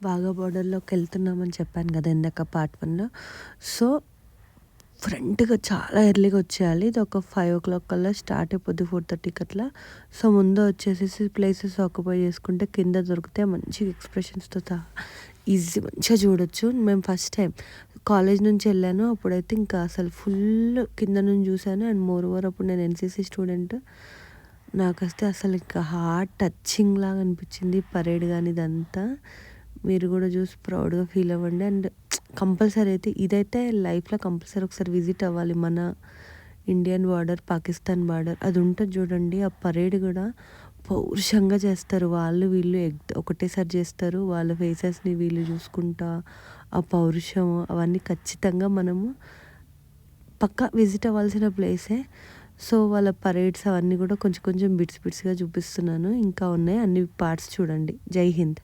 వాఘా బార్డర్‌లోకి వెళ్తున్నామని చెప్పాను కదా! ఇందాక పార్ట్ 1లో. సో, ఫ్రంట్‌గా చాలా ఎర్లీగా వచ్చేయాలి. ఇది ఒక 5:00 కల్లా స్టార్ట్ అయిపోద్ది, 4:30కి అట్లా. సో, ముందే వచ్చేసేసి ప్లేసెస్ ఆక్యుపై చేసుకుంటే కింద దొరికితే మంచిగా ఎక్స్‌ప్రెషన్స్‌తో సహా మంచిగా చూడొచ్చు. మేము ఫస్ట్ టైం కాలేజ్ నుంచి వెళ్ళాను. అప్పుడైతే ఇంకా అసలు ఫుల్ కింద నుంచి చూశాను. అండ్ మోర్ ఓవర్ అప్పుడు నేను ఎన్‌సీసీ స్టూడెంట్. నాకైతే అసలు ఇంకా హార్ట్ టచింగ్ లాగా అనిపించింది పరేడ్ కానీ ఇదంతా. మీరు కూడా చూసి ప్రౌడ్‌గా ఫీల్ అవ్వండి. అండ్ కంపల్సరీ అయితే ఇదైతే లైఫ్‌లో కంపల్సరీ ఒకసారి విజిట్ అవ్వాలి. మన ఇండియన్ బార్డర్, పాకిస్తాన్ బార్డర్ అది ఉంటుంది చూడండి. ఆ పరేడ్ కూడా పౌరుషంగా చేస్తారు. వాళ్ళు వీళ్ళు ఒకటేసారి చేస్తారు. వాళ్ళ ఫేసెస్ని వీళ్ళు చూసుకుంటా ఆ పౌరుషం అవన్నీ ఖచ్చితంగా మనము పక్కా విజిట్ అవ్వాల్సిన ప్లేసే. సో, వాళ్ళ పరేడ్స్ అవన్నీ కూడా కొంచెం కొంచెం బిట్స్‌గా చూపిస్తున్నాను. ఇంకా ఉన్నాయి, అన్ని పార్ట్స్ చూడండి. జై హింద్.